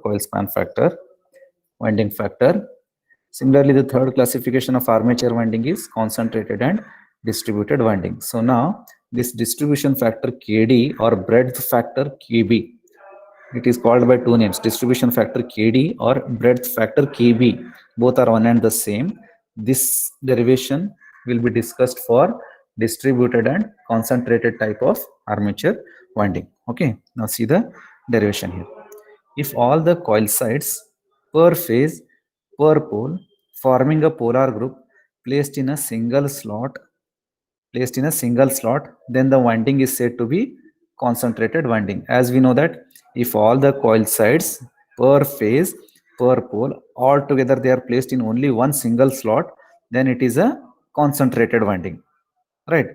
coil span factor, winding factor. Similarly, the third classification of armature winding is concentrated and distributed winding. So now this distribution factor Kd or breadth factor Kb, it is called by two names, distribution factor Kd or breadth factor Kb. Both are one and the same. This derivation will be discussed for distributed and concentrated type of armature winding. Okay, now see the derivation here. If all the coil sides per phase per pole forming a polar group placed in a single slot, then the winding is said to be concentrated winding. As we know that if all the coil sides per phase per pole all together they are placed in only one single slot, then it is a concentrated winding. Right.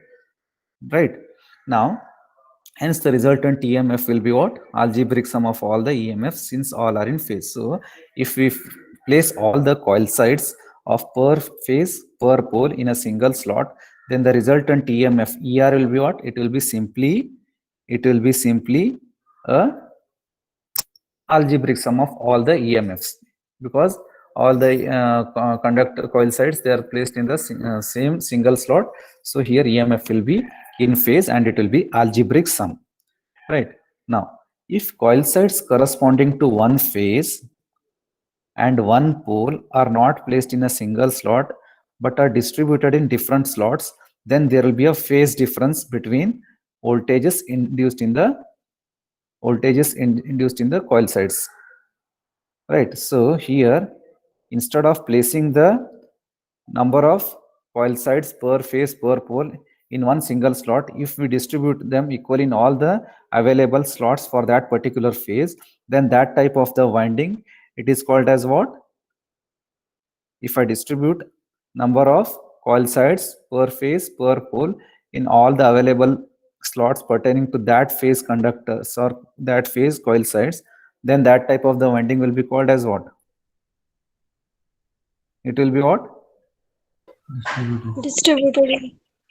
Now, hence the resultant EMF will be what? Algebraic sum of all the EMFs since all are in phase. So if we place all the coil sides of per phase per pole in a single slot, then the resultant EMF ER will be what? It will be simply a algebraic sum of all the EMFs, because all the conductor coil sides they are placed in the same single slot. So here EMF will be in phase and it will be algebraic sum. Right. Now, if coil sides corresponding to one phase and one pole are not placed in a single slot but are distributed in different slots, then there will be a phase difference between voltages induced in the coil sides. Right. So here, instead of placing the number of coil sides per phase per pole in one single slot, if we distribute them equally in all the available slots for that particular phase, then that type of the winding, it is called as what? If I distribute number of coil sides per phase per pole in all the available slots pertaining to that phase conductors or that phase coil sides, then that type of the winding will be called as what? It will be what?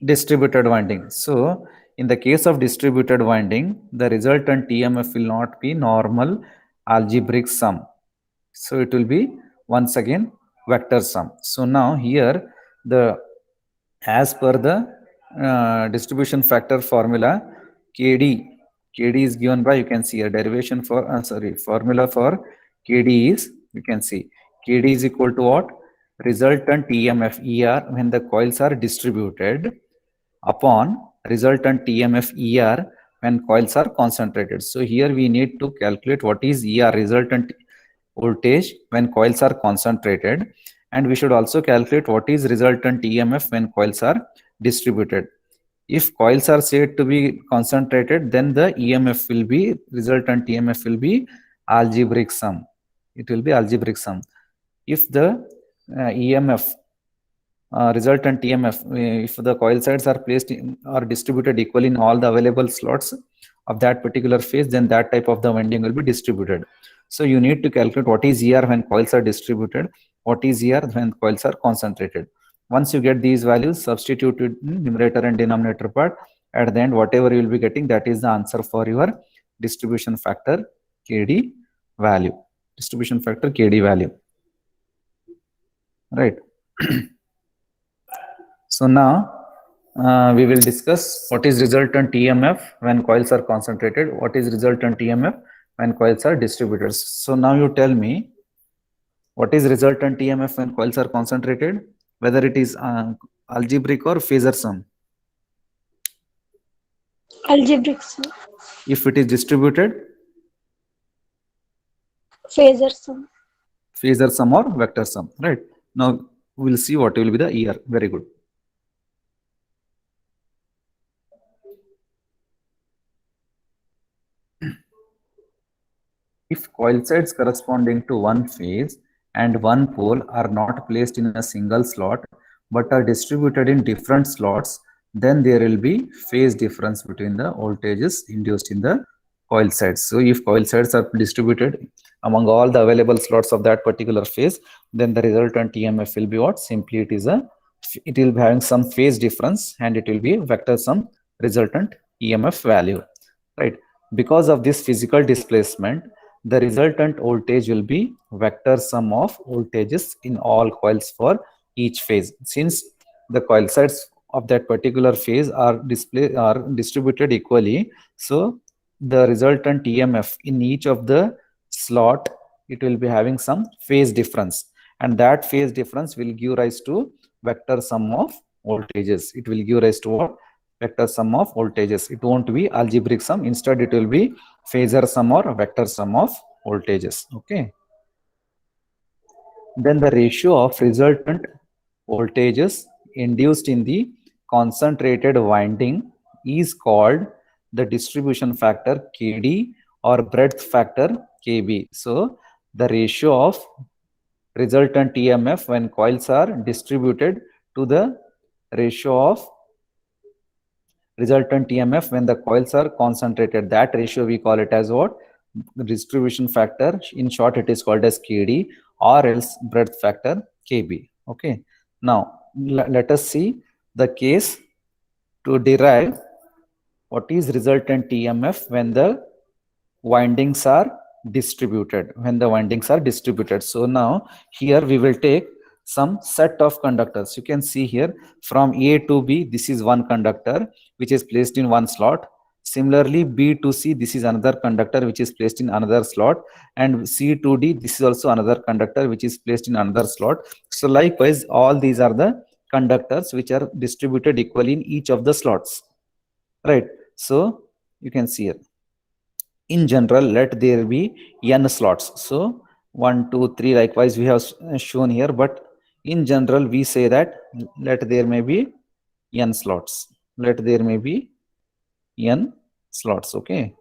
Distributed winding. So in the case of distributed winding, the resultant EMF will not be normal algebraic sum. So it will be once again vector sum. So now here as per the distribution factor formula, Kd is given by, you can see a derivation for formula for Kd is, you can see Kd is equal to what? Resultant EMF ER when the coils are distributed upon resultant EMF ER when coils are concentrated. So here we need to calculate what is ER, resultant voltage when coils are concentrated, and we should also calculate what is resultant EMF when coils are distributed. If coils are said to be concentrated, then the EMF will be, resultant EMF will be algebraic sum. It will be algebraic sum. If the EMF resultant EMF, if the coil sides are placed in or distributed equally in all the available slots of that particular phase, then that type of the winding will be distributed. So you need to calculate what is ER when coils are distributed, what is ER when coils are concentrated. Once you get these values, substitute it in numerator and denominator part. At the end, whatever you will be getting, that is the answer for your distribution factor Kd value. Distribution factor Kd value. Right. So now we will discuss what is resultant EMF when coils are concentrated, what is resultant EMF when coils are distributed. So now you tell me what is resultant EMF when coils are concentrated, whether it is algebraic or phasor sum. Algebraic sum. If it is distributed, phasor sum. Phasor sum or vector sum. Right. Now we will see what will be the ER. Very good. If coil sides corresponding to one phase and one pole are not placed in a single slot but are distributed in different slots, then there will be phase difference between the voltages induced in the coil sides. So if coil sides are distributed among all the available slots of that particular phase, then the resultant EMF will be what? Simply it will be having some phase difference and it will be vector sum resultant EMF value. Right. Because of this physical displacement, the resultant voltage will be vector sum of voltages in all coils for each phase. Since the coil sets of that particular phase are distributed equally, so the resultant EMF in each of the slot, it will be having some phase difference, and that phase difference will give rise to vector sum of voltages. It will give rise to what? Vector sum of voltages. It won't be algebraic sum. Instead, it will be phasor sum or vector sum of voltages. Okay. Then the ratio of resultant voltages induced in the concentrated winding is called the distribution factor Kd or breadth factor Kb. So the ratio of resultant EMF when coils are distributed to the ratio of resultant EMF when the coils are concentrated. That ratio we call it as what? Distribution factor. In short, it is called as Kd or else breadth factor Kb. Okay. Now, let us see the case to derive what is resultant EMF when the windings are distributed. So now here we will take some set of conductors. You can see here from A to B, this is one conductor which is placed in one slot. Similarly, B to C, this is another conductor which is placed in another slot, and C to D, this is also another conductor which is placed in another slot. So likewise, all these are the conductors which are distributed equally in each of the slots, right? So you can see here, in general, let there be n slots. So 1, 2, 3, likewise we have shown here, but in general we say that let there may be n slots. Okay.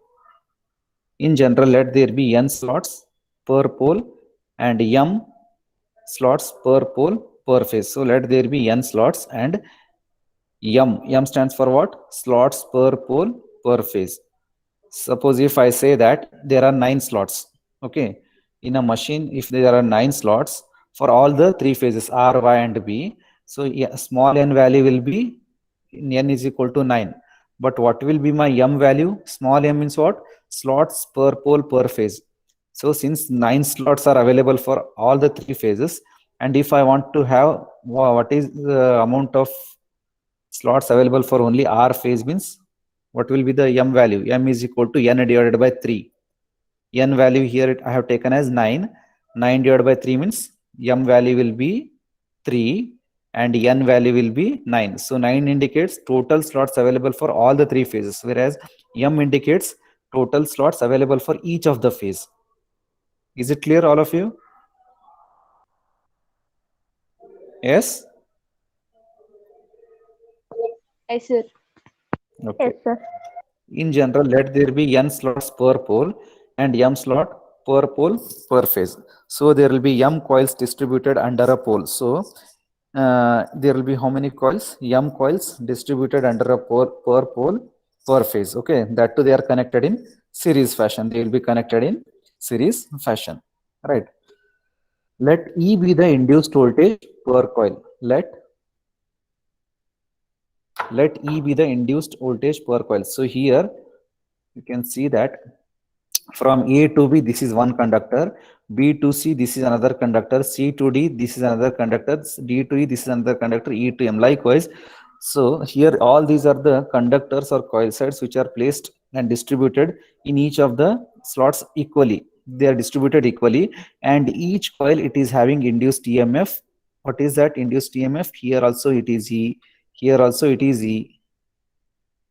In general, let there be n slots per pole and m slots per pole per phase. So let there be n slots and m stands for what? Slots per pole per phase. Suppose if I say that there are 9 slots, okay, in a machine, if there are 9 slots for all the 3 phases R, Y and B, so small n value will be n is equal to 9. But what will be my m value? Small m means what? Slots per pole per phase. So since 9 slots are available for all the 3 phases, and if I want to have what is the amount of slots available for only R phase, means what will be the m value? M is equal to n divided by 3. N value here I have taken as 9. 9 divided by 3 means m value will be 3 and n value will be 9. So 9 indicates total slots available for all the 3 phases, whereas m indicates total slots available for each of the phase. Is it clear, all of you? Yes? Yes, sir. Okay. Yes, sir. In general, let there be n slots per pole and m slot per pole per phase. So there will be m coils distributed under a pole. So there will be how many coils? M coils distributed under a pole per pole per phase. Okay, that too they are connected in series fashion. They will be connected in series fashion, right? Let E be the induced voltage per coil. Let E be the induced voltage per coil. So here you can see that from A to B, this is one conductor. B to C, this is another conductor. C to D, this is another conductor. D to E, this is another conductor. E to M, likewise. So here all these are the conductors or coil sets which are placed and distributed in each of the slots equally. They are distributed equally, and each coil, it is having induced EMF. What is that induced EMF? Here also it is E. Here also it is E.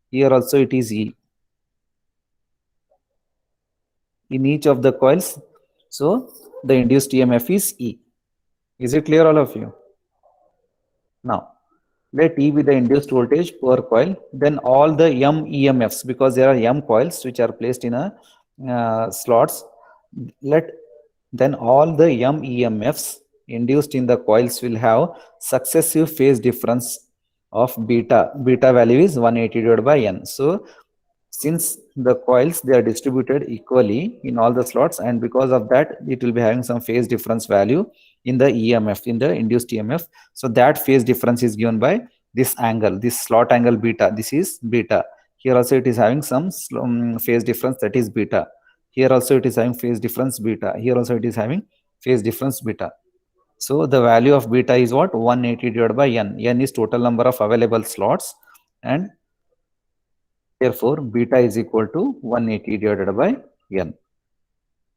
Here also it is E. In each of the coils, so the induced EMF is E. Is it clear, all of you? Now, let E be the induced voltage per coil. Then all the M EMFs, because there are M coils which are placed in a slots, then all the M EMFs induced in the coils will have successive phase difference of beta. Beta value is 180 divided by N. So since the coils, they are distributed equally in all the slots, and because of that it will be having some phase difference value in the EMF, in the induced EMF. So that phase difference is given by this angle, this slot angle beta. This is beta. Here also it is having some phase difference, that is beta. Here also it is having phase difference beta. Here also it is having phase difference beta. So the value of beta is what? 180 divided by n. N is total number of available slots, and therefore beta is equal to 180 divided by n.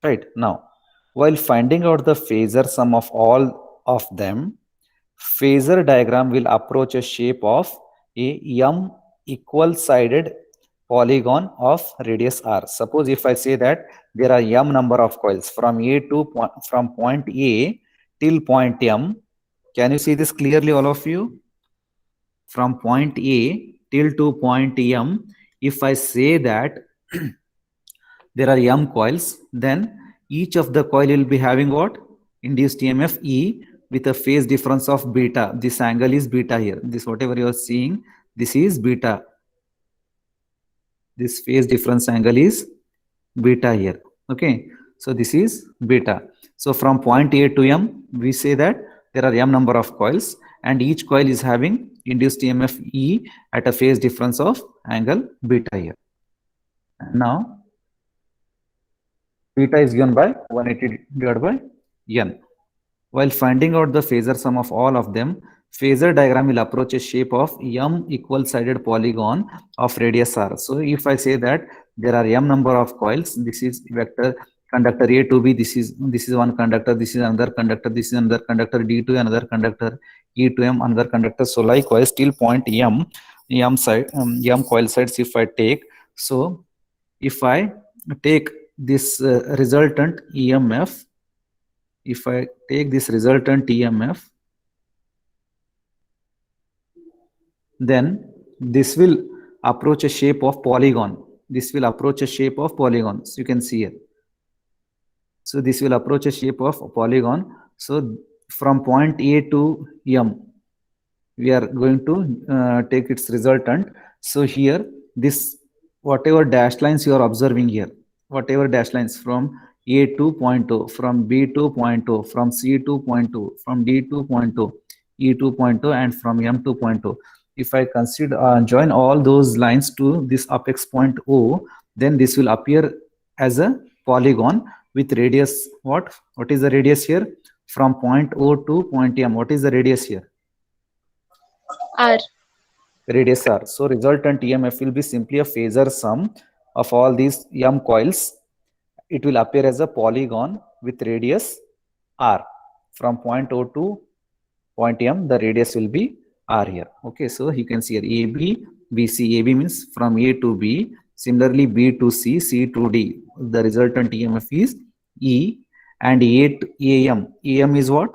Right. Now, while finding out the phasor sum of all of them, phasor diagram will approach a shape of a m equal sided polygon of radius r. Suppose if I say that there are m number of coils from from point A till point M. Can you see this clearly, all of you? From point A till to point M, if I say that there are m coils, then each of the coil will be having what? Induced EMF E with a phase difference of beta. This angle is beta here. This whatever you are seeing, this is beta. This phase difference angle is beta here. Okay. So this is beta. So from point A to M, we say that there are m number of coils and each coil is having induced EMF E at a phase difference of angle beta here. Now, beta is given by 180 divided by n. While finding out the phasor sum of all of them, phasor diagram will approach a shape of m equal sided polygon of radius r. So if I say that there are m number of coils, this is vector conductor A to B, this is one conductor, this is another conductor, this is another conductor, D to another conductor, E to M another conductor. So likewise till point M coil sides if I take, so if I take this resultant EMF, if I take this resultant EMF, then this will approach a shape of polygon. This will approach a shape of polygon. So you can see here. So this will approach a shape of polygon. So from point A to M, we are going to take its resultant. So here, this whatever dashed lines you are observing here, whatever dashed lines from A to point O, from B to point O, from C to point O, from D to point O, E to point O, and from M to point O. If I consider join all those lines to this apex point O, then this will appear as a polygon with radius what? What is the radius here? From point O to point M. What is the radius here? R. Radius r. So resultant EMF will be simply a phasor sum of all these m coils. It will appear as a polygon with radius r. From point O to point M, the radius will be r here. Okay, so you can see here AB, BC. AB means from A to B. Similarly, B to C, C to D. The resultant EMF is E, and A to AM. AM is what?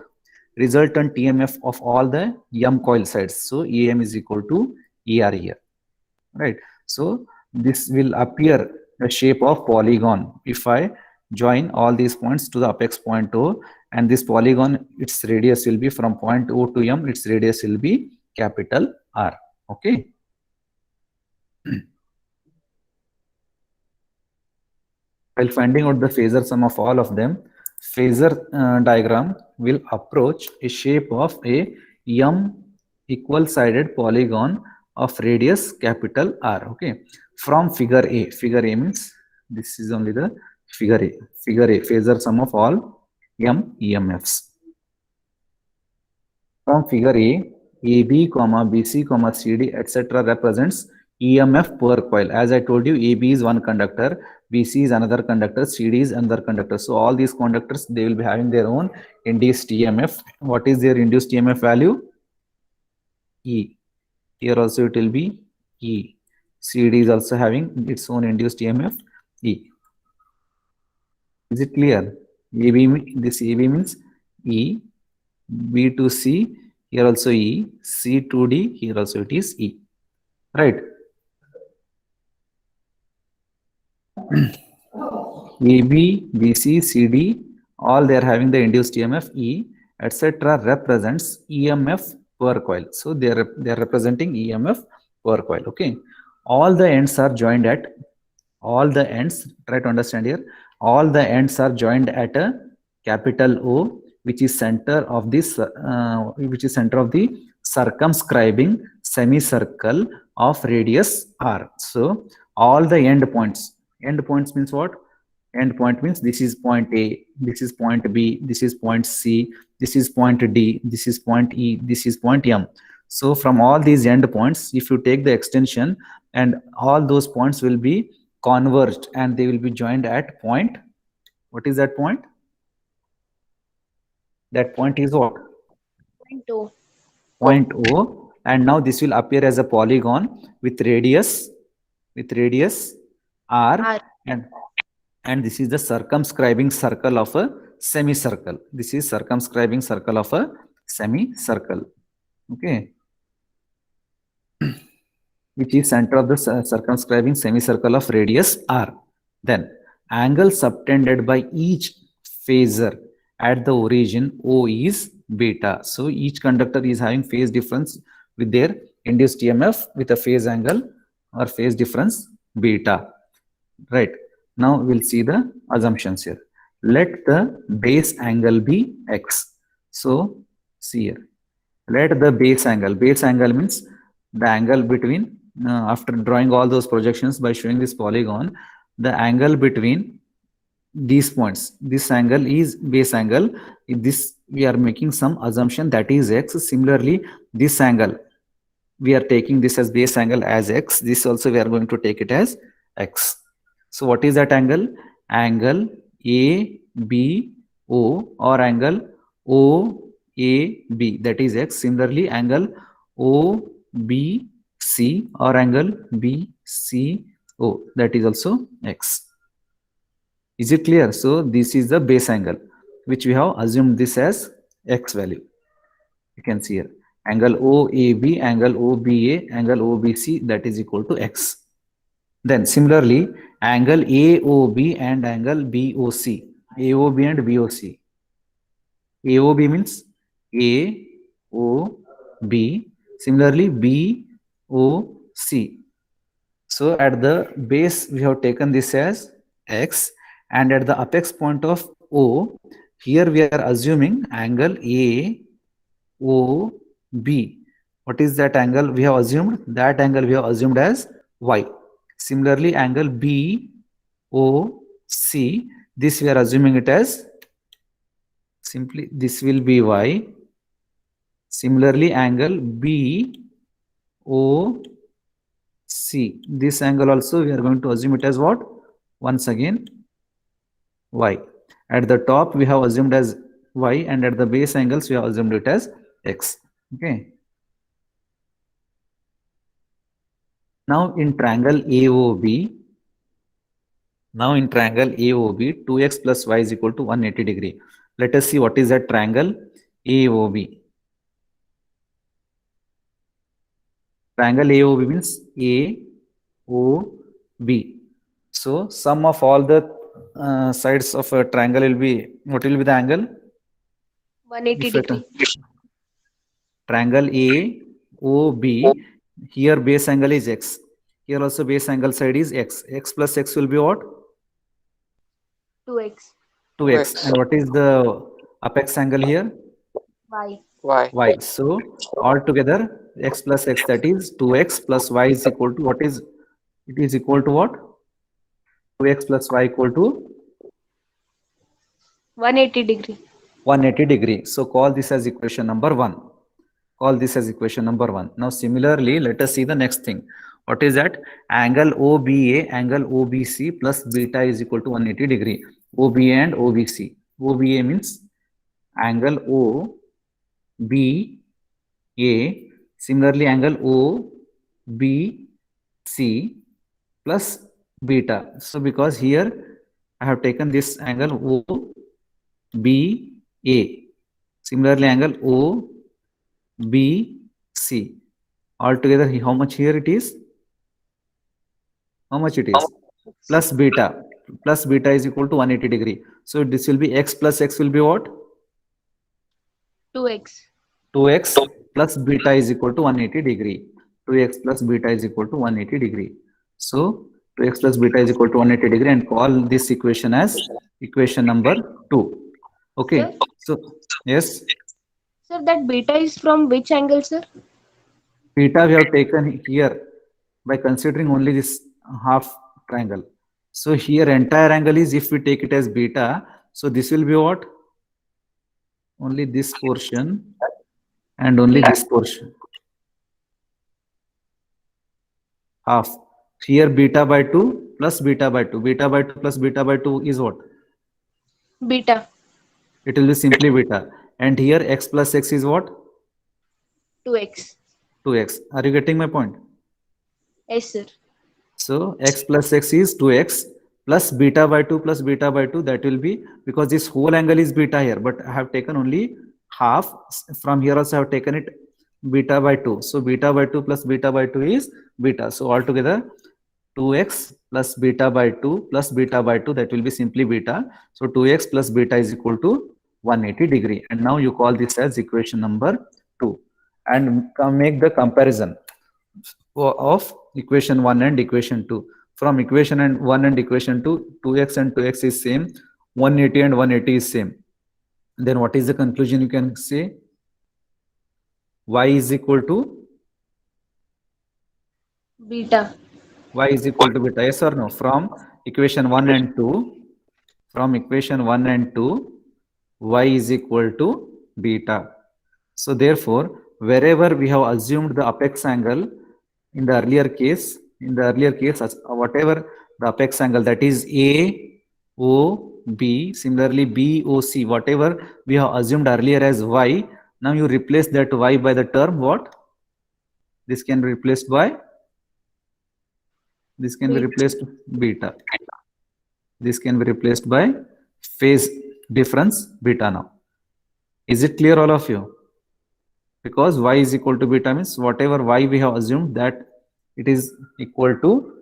Resultant EMF of all the m coil sides. So EM is equal to ER here, right? So this will appear a shape of polygon if I join all these points to the apex point O, and this polygon, its radius will be from point O to M, its radius will be capital R. Okay. While finding out the phasor sum of all of them, phasor diagram will approach a shape of a m equal sided polygon of radius capital R. Okay, from figure A. Figure A means this is only the figure A. Figure A, phasor sum of all m EMFs. From figure A, AB, BC, CD, etc. represents EMF per coil. As I told you, AB is one conductor, BC is another conductor, CD is another conductor. So all these conductors, they will be having their own induced EMF. What is their induced EMF value? E. Here also it will be E. CD is also having its own induced EMF E. Is it clear? AB, this AB means E, B to C, here also E, C to D, here also it is E, right? AB, BC, CD, all they are having the induced EMF E, etc. represents EMF per coil. So they are representing EMF per coil. Okay, all the ends are joined at all the ends. Try to understand here. All the ends are joined at a capital O, which is center of this, which is center of the circumscribing semicircle of radius R. So all the end points means what? End point means this is point A, this is point B, this is point C, this is point D, this is point E, this is point M. So from all these end points, if you take the extension, and all those points will be converged and they will be joined at point. What is that point? That point is what? Point O. Point O. And now this will appear as a polygon with radius R, R. and this is the circumscribing circle of a semicircle. This is circumscribing circle of a semicircle. Okay, which is center of the circumscribing semicircle of radius R. Then angle subtended by each phasor at the origin O is beta. So each conductor is having phase difference with their induced EMF with a phase angle or phase difference beta. Right. Now we'll see the assumptions here. Let the base angle be x. So see here. Let the base angle means the angle between, after drawing all those projections by showing this polygon, the angle between these points, this angle is base angle. In this we are making some assumption that is x. Similarly, this angle, we are taking this as base angle as x. This also we are going to take it as x. So what is that angle? Angle ABO or angle OAB, that is x. Similarly, angle OBC or angle BCO, that is also x. Is it clear? So this is the base angle which we have assumed this as x value. You can see here angle OAB, angle OBA, angle OBC, that is equal to x. Then similarly, angle AOB and angle BOC. AOB and BOC. AOB means AOB. Similarly, BOC. So at the base, we have taken this as x, and at the apex point of O, here we are assuming angle AOB. What is that angle we have assumed? That angle we have assumed as y. Similarly, angle BOC, this we are assuming it as, simply this will be y. Similarly, angle BOC, this angle also we are going to assume it as what? Once again, y. At the top we have assumed as y, and at the base angles we have assumed it as x. Okay. Now in triangle AOB, 2x plus y is equal to 180 degree. Let us see what is that triangle AOB. Triangle AOB means AOB. So sum of all the sides of a triangle will be, what will be the angle? 180 degree. Triangle AOB, here base angle is x. Here also base angle side is x. X plus x will be what? 2x. 2x. And what is the apex angle here? Y. Y. So altogether x plus x, that is 2x plus y is equal to what is, it is equal to what? 2x plus y equal to 180 degree. 180 degree. So call this as equation number 1. Call this as equation number 1. Now similarly, let us see the next thing. What is that? Angle OBA, angle OBC plus beta is equal to 180 degree. OBA and OBC. OBA means angle OBA. Similarly, angle OBC plus beta. So because here I have taken this angle OBA. Similarly, angle OBC. Altogether, how much here it is? How much it is? Plus beta. Plus beta is equal to 180 degree. So this will be x plus x will be what? 2x. 2x plus beta is equal to 180 degree. 2x plus beta is equal to 180 degree. So 2x plus beta is equal to 180 degree, and call this equation as equation number 2. Okay. Sir? So yes, Sir, that beta is from which angle, sir? beta we have taken here by considering only this half triangle. So here entire angle is, if we take it as beta, so this will be what? Only this portion and only Beta. this portion, half. Here beta by 2 plus beta by 2. Beta by 2 plus beta by 2 is what? Beta. It will be simply beta. And here x plus x is what? 2x. 2x. Are you getting my point? Yes, sir. So x plus x is 2x plus beta by 2 plus beta by 2. That will be, because this whole angle is beta here, but I have taken only half. From here also I have taken it beta by 2. So beta by 2 plus beta by 2 is beta. So altogether 2x plus beta by 2 plus beta by 2, that will be simply beta. So 2x plus beta is equal to 180 degree. And now you call this as equation number 2 and make the comparison of equation 1 and equation 2. From equation and 1 and equation 2, 2x and 2x is same, 180 and 180 is same. Then what is the conclusion? You can say y is equal to Beta. y is equal to beta. Yes or no? From equation 1 and 2, from equation 1 and 2, y is equal to beta. So therefore, wherever we have assumed the apex angle in the earlier case, whatever the apex angle, that is A, O, B, similarly B, O, C, whatever we have assumed earlier as y, now you replace that y by the term what? This can be replaced by, this can be Beta. replaced beta. This can be replaced by phase difference beta now. Is it clear, all of you? Because y is equal to beta means whatever y we have assumed, that it is equal to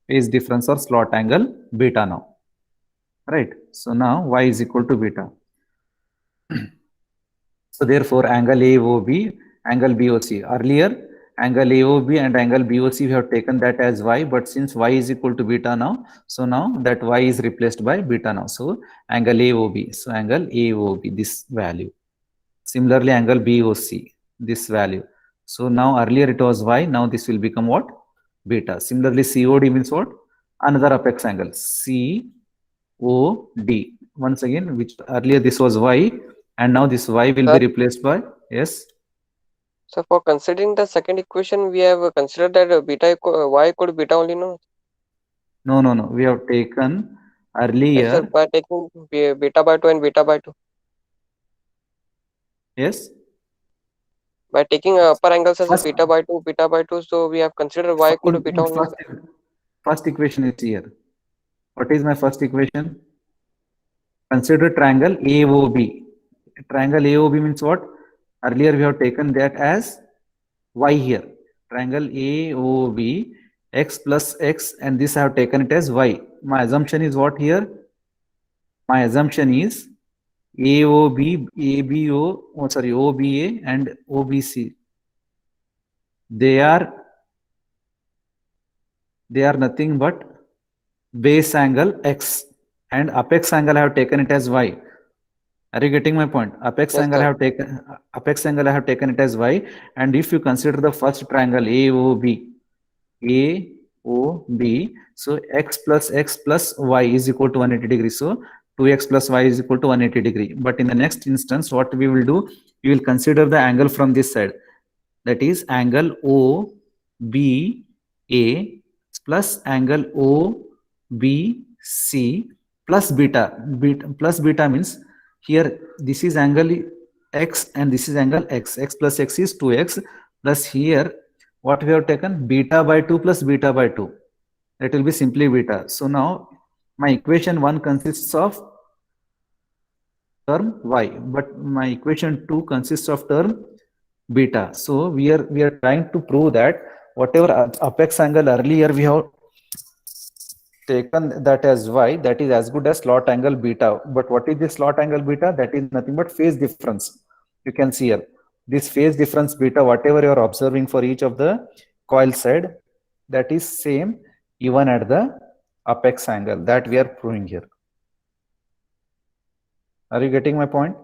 phase difference or slot angle beta now, right? So now y is equal to beta. So therefore angle AOB, angle BOC, earlier angle AOB and angle BOC we have taken that as y, but since y is equal to beta now, so now that y is replaced by beta now. So angle AOB, so angle AOB, this value. Similarly, angle BOC, this value. So now earlier it was y, now this will become what? Beta. Similarly, COD means what? Another apex angle, COD. Once again, which earlier this was y, and now this y will be Sir, replaced by, yes? so for considering the second equation, we have considered that y equal to beta only, no? No, no, no. We have taken Yes, sir, earlier, by taking beta by 2 and beta by 2. yes? By taking upper angles as a First, beta by 2, so we have considered y equal to beta in only, no? first equation is here. What is my first equation? Consider triangle AOB. Triangle AOB means what? Earlier we have taken that as y here. Triangle AOB, x plus x, and this I have taken it as y. My assumption is what here? My assumption is AOB, ABO, oh sorry, OBA and OBC. They are nothing but base angle x, and apex angle I have taken it as y. Are you getting my point? Yes, sir. Apex angle I have taken it as y, and if you consider the first triangle AOB, so x plus y is equal to 180 degrees. So 2x plus y is equal to 180 degree. But in the next instance, what we will do, we will consider the angle from this side. That is angle OBA plus angle OBC plus beta. Plus beta means here this is angle x and this is angle x. X plus x is 2x, plus here what we have taken, beta by 2 plus beta by 2. That will be simply beta. So now my equation 1 consists of term y, but my equation 2 consists of term beta. So we are trying to prove that whatever apex angle earlier we have taken that as y, that is as good as slot angle beta. But what is the slot angle beta? That is nothing but phase difference. You can see here this phase difference beta, whatever you are observing for each of the coil side, that is same even at the apex angle, that we are proving here. Are you getting my point?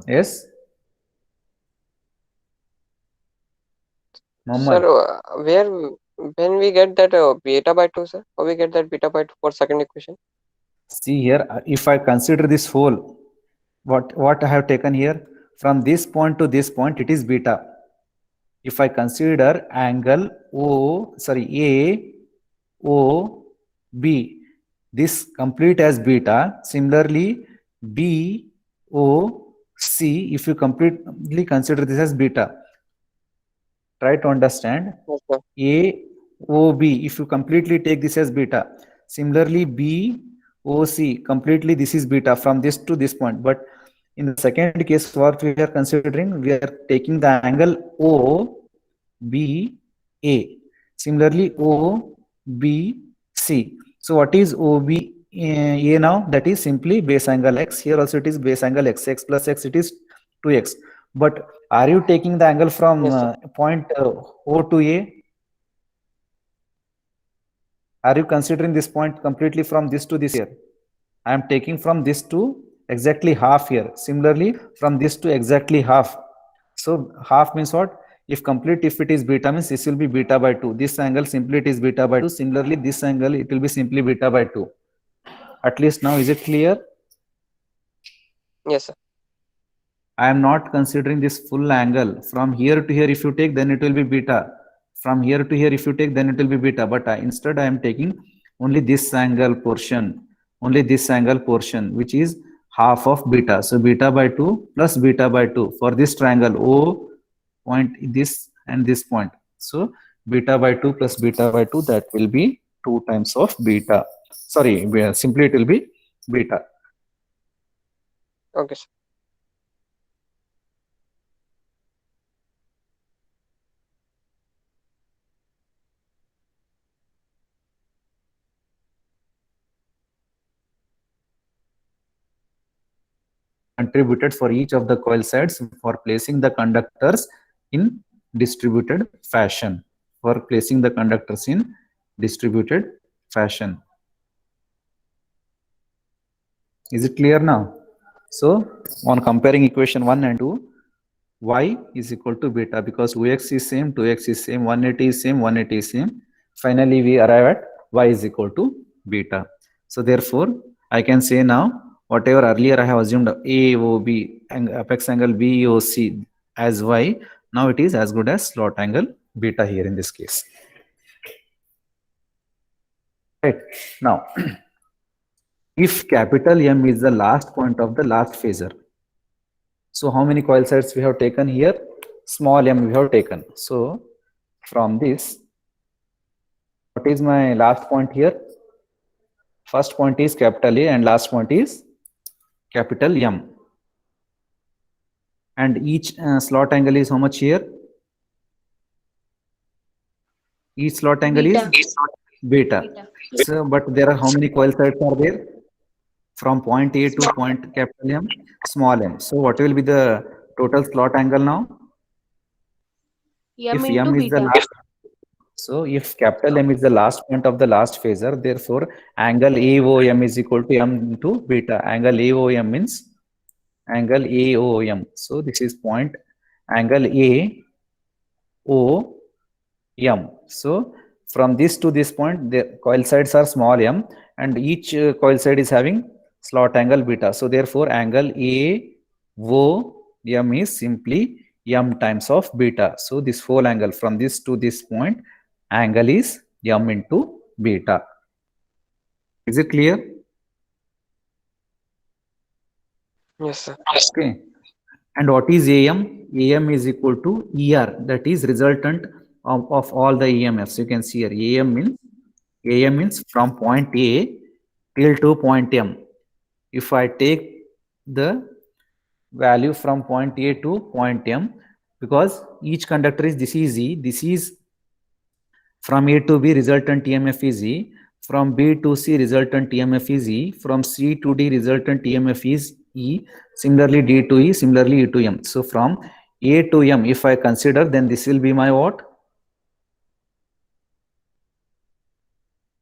Yes, Mohammed? Sir, where When we get that beta by 2, sir, how we get that beta by 2 for second equation? See here, if I consider this whole, what I have taken here, from this point to this point, it is beta. If I consider angle AOB, this complete as beta. Similarly, BOC, if you completely consider this as beta, try to understand. Yes, sir. AOB, if you completely take this as beta. Similarly, BOC, completely this is beta from this to this point. But in the second case, what we are considering, we are taking the angle OBA. Similarly, OBC. So what is OBA now? That is simply base angle x. Here also it is base angle x. X plus x, it is 2x. But are you taking the angle from Yes, sir. point O to A? Are you considering this point completely from this to this here? I am taking from this to exactly half here. Similarly, from this to exactly half. So half means what? If it is beta, means this will be beta by 2. This angle simply it is beta by 2. Similarly, this angle it will be simply beta by 2. At least now, is it clear? Yes, sir. I am not considering this full angle. From here to here, if you take, then it will be beta. From here to here, if you take, then it will be beta. But instead, I am taking only this angle portion, which is half of beta. So beta by 2 plus beta by 2 for this triangle O point, this and this point. So beta by 2 plus beta by 2, that will be 2 times of beta. Sorry, simply it will be beta. Okay, sir. Contributed for each of the coil sides for placing the conductors in distributed fashion. Is it clear now? So on comparing equation 1 and 2, y is equal to beta, because 2x is same, 2x is same, 180 is same, 180 is same. Finally, we arrive at y is equal to beta. So therefore, I can say now, whatever earlier I have assumed AOB and apex angle BOC as y, now it is as good as slot angle beta here in this case. Right. Now, if capital M is the last point of the last phasor, so how many coil sides we have taken here? Small m we have taken. So from this, what is my last point here? First point is capital A and last point is capital M. And each slot angle is how much here? Each slot angle Beta. is beta. Beta. So, but there are how many coil sides are there? From point A to point capital M, small m. So what will be the total slot angle now? M If into M is the beta. last, so if capital M is the last point of the last phasor, therefore angle AOM is equal to M into beta. Angle AOM means angle AOM. So this is point angle AOM. So from this to this point, the coil sides are small m, and each coil side is having slot angle beta. So therefore angle AOM is simply m times of beta. So this whole angle from this to this point, angle is m into beta. Is it clear? Yes, sir. Okay. And what is AM? AM is equal to ER, that is resultant of all the EMFs. You can see here AM means from point A till to point M. If I take the value from point A to point M, because each conductor is, this is E, this is from A to B, resultant EMF is E. From B to C, resultant EMF is E. From C to D, resultant EMF is E. Similarly, D to E, similarly E to M. So from A to M, if I consider, then this will be my what?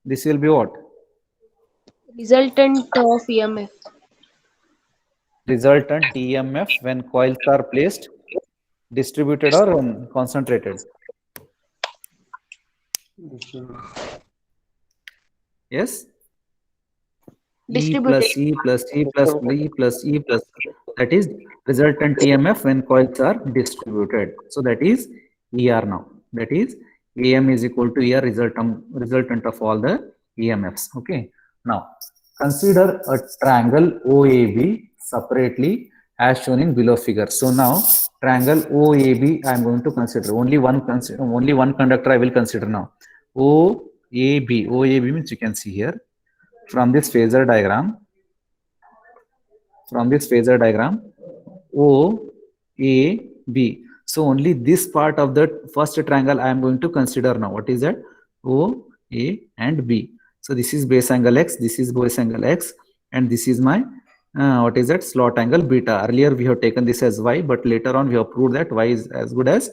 This will be what? Resultant of EMF. Resultant EMF when coils are placed, distributed or concentrated? Yes. E Distributed. plus E plus E plus E plus E plus, that is resultant EMF when coils are distributed. So that is ER now. That is AM is equal to ER resultant of all the EMFs. Okay. Now consider a triangle OAB separately as shown in below figure. So now triangle OAB I am going to consider only one conductor I will consider now. OAB means you can see here from this phasor diagram, O, A, B. So only this part of the first triangle I am going to consider now. What is that? O, A and B. So this is base angle X, this is base angle X, and this is my what is that? Slot angle beta. Earlier we have taken this as Y, but later on we have proved that Y is as good as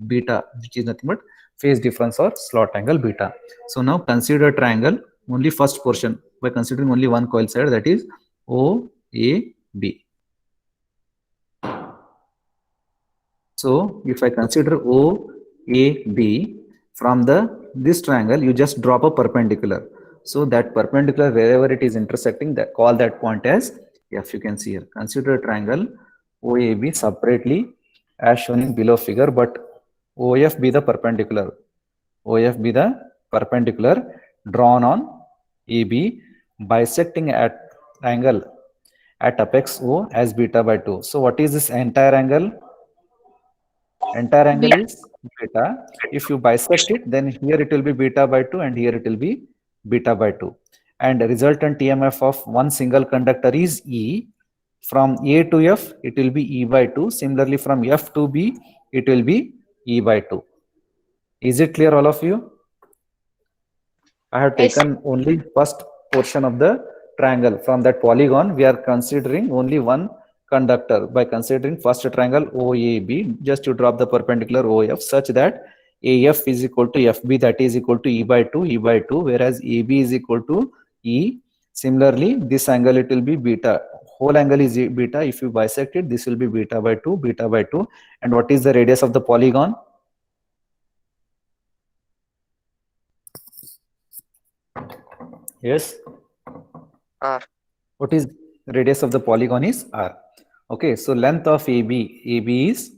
beta, which is nothing but phase difference or slot angle beta. So now consider triangle only first portion by considering only one coil side, that is O, A, B. So if I consider O, A, B, from this triangle, you just drop a perpendicular. So that perpendicular, wherever it is intersecting, that call that point as F. You can see here. Consider a triangle OAB separately as shown in below figure, but OF be the perpendicular. OF be the perpendicular drawn on AB, bisecting at angle at apex O as beta by 2. So what is this entire angle? Entire angle is beta. If you bisect it, then here it will be beta by 2 and here it will be beta by 2. And the resultant EMF of one single conductor is E. From A to F, it will be E by 2. Similarly, from F to B, it will be E by 2. Is it clear, all of you? I have Yes. taken only first portion of the triangle. From that polygon, we are considering only one conductor. By considering first triangle OAB, just to drop the perpendicular OF such that AF is equal to FB, that is equal to E by 2, whereas AB is equal to E. Similarly, this angle it will be beta. Whole angle is beta. If you bisect it, this will be beta by 2. And what is the radius of the polygon? Yes. R. What is radius of the polygon is R. Okay, so length of AB is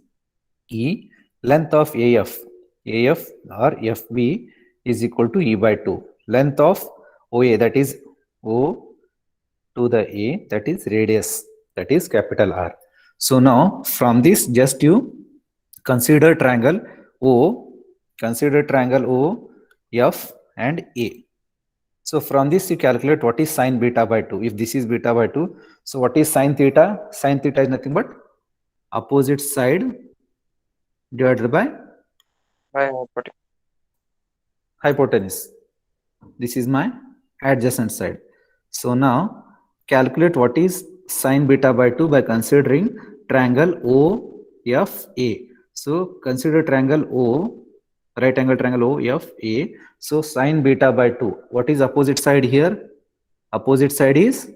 E, length of AF or FB is equal to E by 2. Length of OA, that is O to the A, that is radius, that is capital R. So now from this, just you consider triangle O, F and A. So from this you calculate what is sine beta by 2. If this is beta by 2, so what is sine theta? Sine theta is nothing but opposite side divided by hypotenuse. This is my adjacent side. So now calculate what is sine beta by 2 by considering triangle OFA. So consider triangle O, right angle triangle OFA. So sine beta by 2. What is opposite side here? Opposite side is,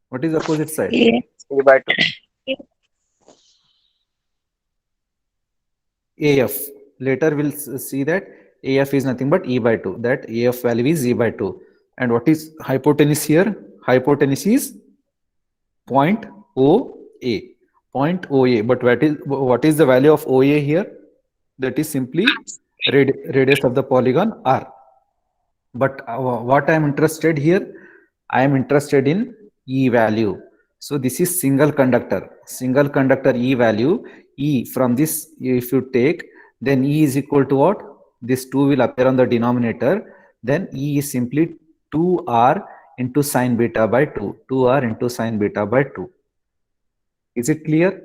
what is opposite side? E by 2. AF. Later we'll see that AF is nothing but E by 2. That AF value is E by 2. And what is hypotenuse here? Hypotenuse is point OA. Point OA. But what is the value of OA here? That is simply radius of the polygon R. But what I am interested here, I am interested in E value. So this is single conductor E value. E from this, if you take, then E is equal to what? This 2 will appear on the denominator. Then E is simply 2R into sine beta by 2. 2R into sine beta by 2. Is it clear?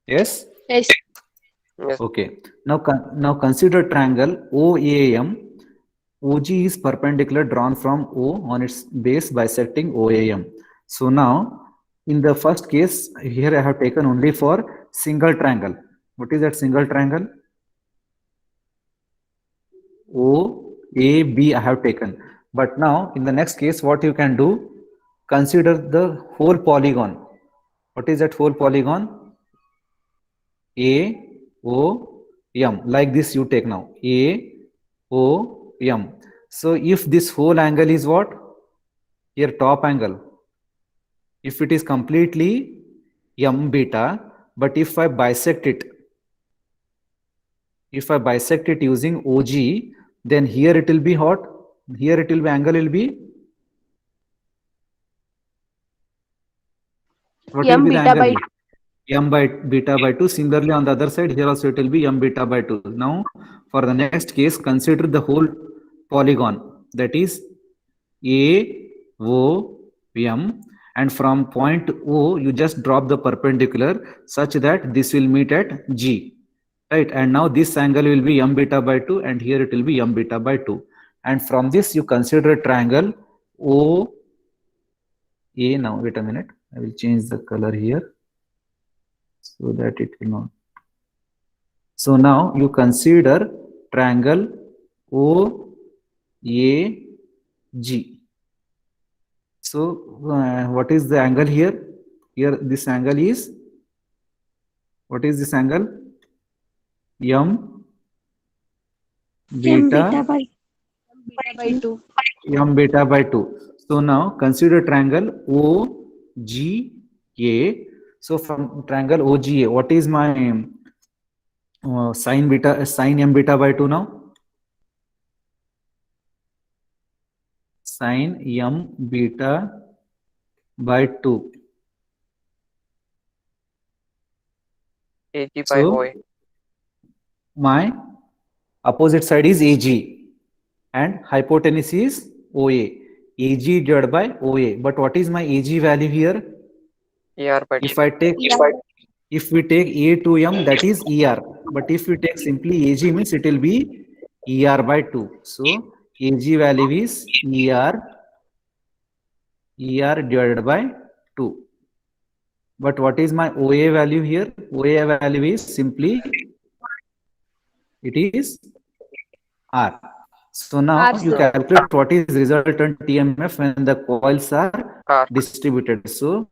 Yes? Yes. Yes. Okay. Now consider triangle OAM. OG is perpendicular drawn from O on its base bisecting OAM. So now in the first case here I have taken only for single triangle. What is that single triangle? OAB I have taken. But now in the next case what you can do? Consider the whole polygon. What is that whole polygon? A, O, M. Like this you take now. A, O, M. So if this whole angle is what? Here top angle. If it is completely M beta, but if I bisect it using OG, then here it will be what? Here it will be angle will be what will M be the beta by angle? M by beta by 2. Similarly, on the other side, here also it will be M beta by 2. Now, for the next case, consider the whole polygon, that is A, O, M, and from point O, you just drop the perpendicular such that this will meet at G, right? And now this angle will be M beta by 2, and here it will be M beta by 2. And from this, you consider a triangle O, A. Now, wait a minute, I will change the color here so that it will not. So now you consider triangle OAG. So what is the angle here? Here this angle is, what is this angle? M beta by 2. M beta by 2. So now consider triangle OGA. So from triangle OGA, what is my sine beta, sine M beta by 2 now? Sine M beta by 2. AG by So OA. my opposite side is AG and hypotenuse is OA. AG divided by OA. But what is my AG value here? ER by 2. If we take A to M, that is ER. But if we take simply AG, means it will be ER by 2. So AG value is ER divided by 2. But what is my OA value here? OA value is simply, it is R. So now R, you sir. calculate what is resultant TMF when the coils are R. distributed. So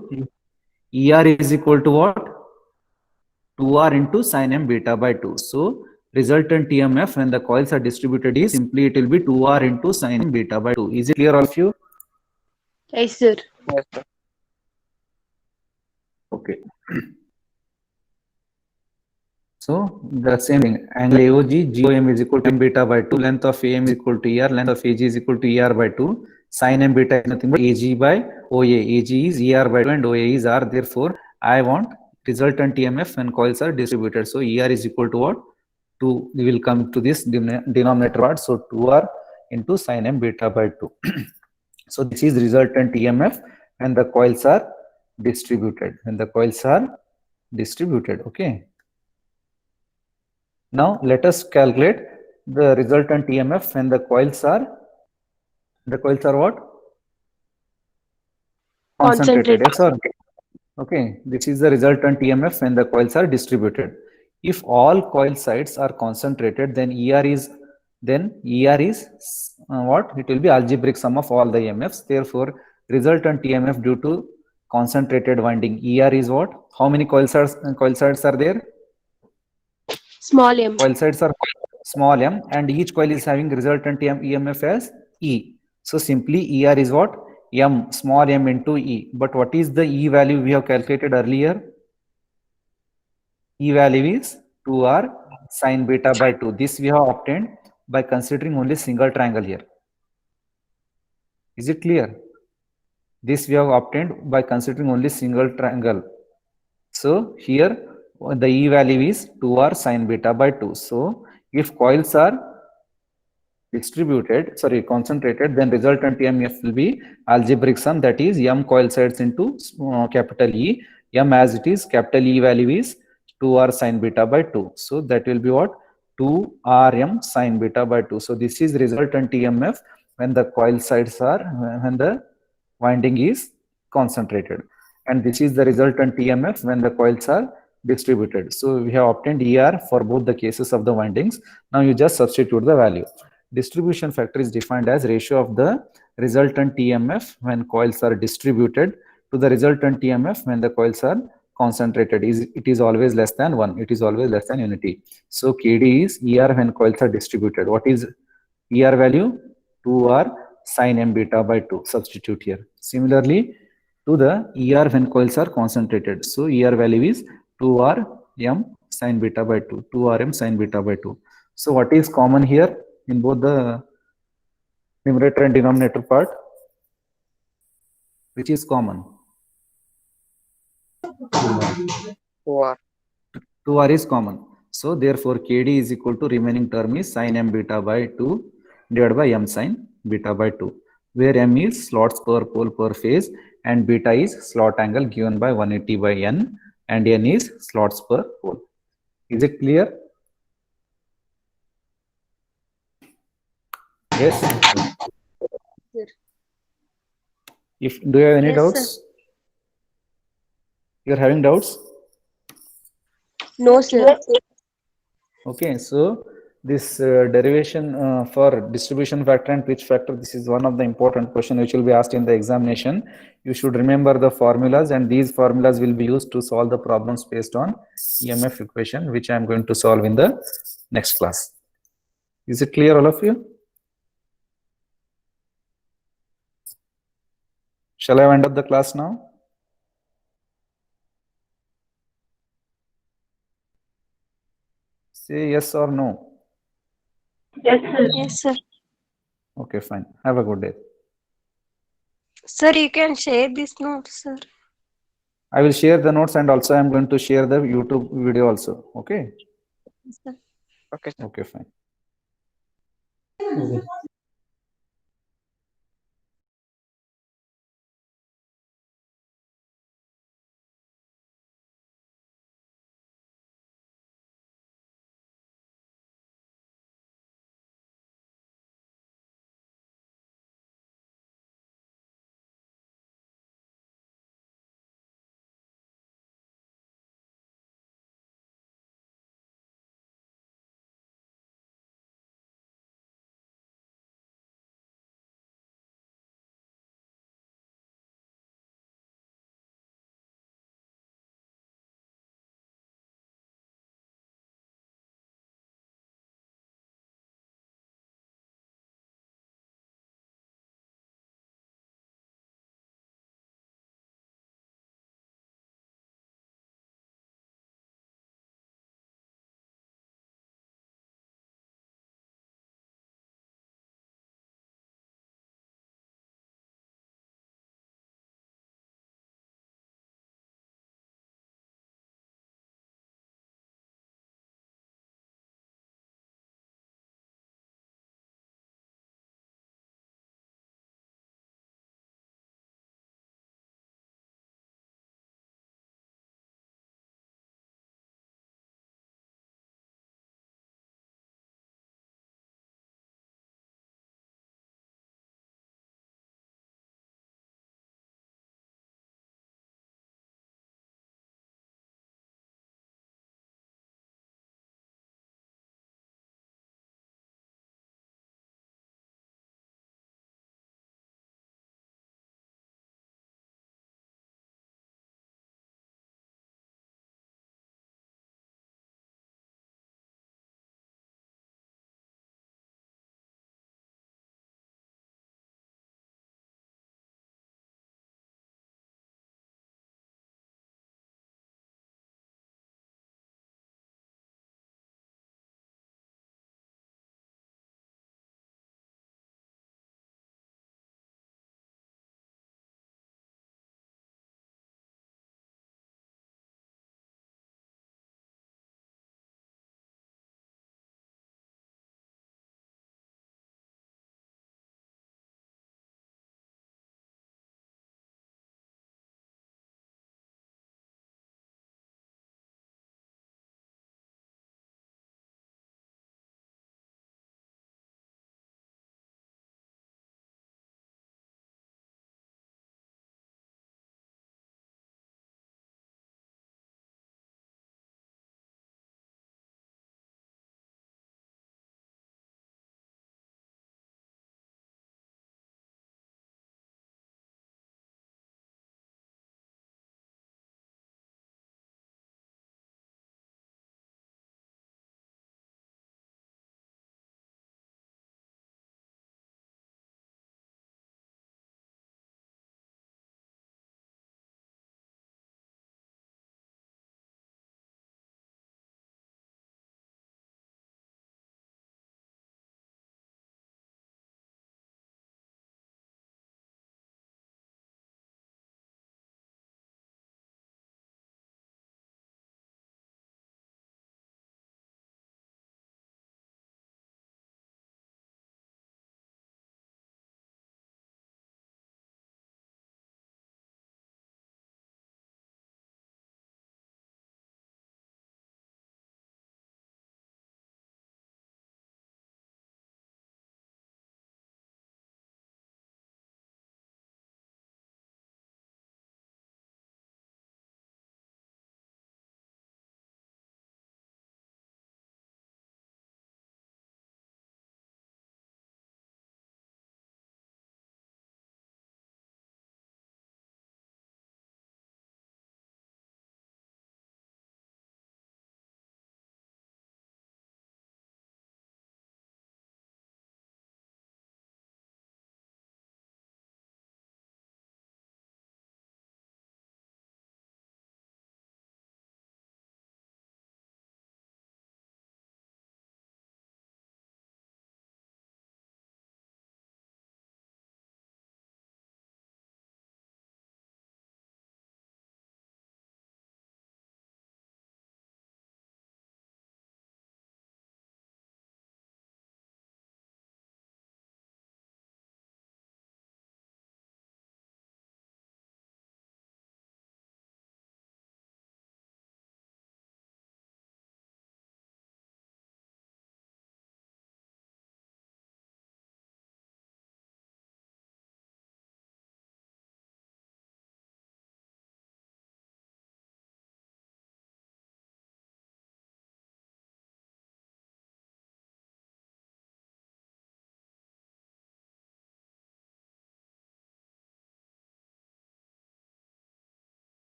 ER is equal to what? 2R into sine M beta by 2. So resultant TMF when the coils are distributed is simply it will be 2R into sine M beta by 2. Is it clear all of you? Yes, sir. Yes, sir. Okay. So the same thing, angle AOG, GOM is equal to M beta by 2, length of AM is equal to ER, length of AG is equal to ER by 2, sine M beta is nothing but AG by OA. AG is ER by 2 and OA is R. Therefore, I want resultant TMF when coils are distributed. So ER is equal to what? 2. We will come to this denominator part. So 2R into sine M beta by 2. So this is resultant TMF when the coils are distributed. When the coils are distributed. Okay. Now let us calculate the resultant EMF when the coils are what? Concentrated. Yes or no? Okay, this is the resultant EMF when the coils are distributed. If all coil sides are concentrated, then ER is what? It will be algebraic sum of all the EMFs. Therefore, resultant EMF due to concentrated winding ER is what? How many coil sides are there? Small m. Coil sides are small m, and each coil is having resultant EMF as E. So simply ER is what? M, small m into E. But what is the E value we have calculated earlier? E value is 2R sine beta by 2. This we have obtained by considering only single triangle here. Is it clear? This we have obtained by considering only single triangle. So here the E value is 2R sine beta by 2. So if coils are concentrated, then resultant EMF will be algebraic sum, that is M coil sides into capital E. M as it is, capital E value is 2R sine beta by 2. So that will be what? 2Rm sine beta by 2. So this is resultant EMF when the coil sides are, when the winding is concentrated. And this is the resultant EMF when the coils are distributed. So we have obtained ER for both the cases of the windings. Now you just substitute the value. Distribution factor is defined as ratio of the resultant EMF when coils are distributed to the resultant EMF when the coils are concentrated, it is always less than 1. It is always less than unity. So KD is ER when coils are distributed. What is ER value? 2R sine m beta by 2. Substitute here. Similarly, to the ER when coils are concentrated. So ER value is 2R m sine beta by 2. 2R m sine beta by 2. So what is common here in both the numerator and denominator part? Which is common? 2R. 2R is common. So therefore KD is equal to remaining term is sine m beta by 2 divided by m sine beta by 2, where m is slots per pole per phase and beta is slot angle given by 180 by n and n is slots per pole. Is it clear? Yes. Sir. Do you have any Yes, doubts? You are having doubts? No, sir. Okay, so this derivation for distribution factor and pitch factor, this is one of the important question which will be asked in the examination. You should remember the formulas, and these formulas will be used to solve the problems based on EMF equation, which I am going to solve in the next class. Is it clear, all of you? Shall I wind up the class now? Say yes or no. Yes, sir. Yes, sir. Okay, fine. Have a good day. Sir, you can share this note, sir. I will share the notes, and also I am going to share the YouTube video also. Okay. Yes, sir. Okay. Okay, fine.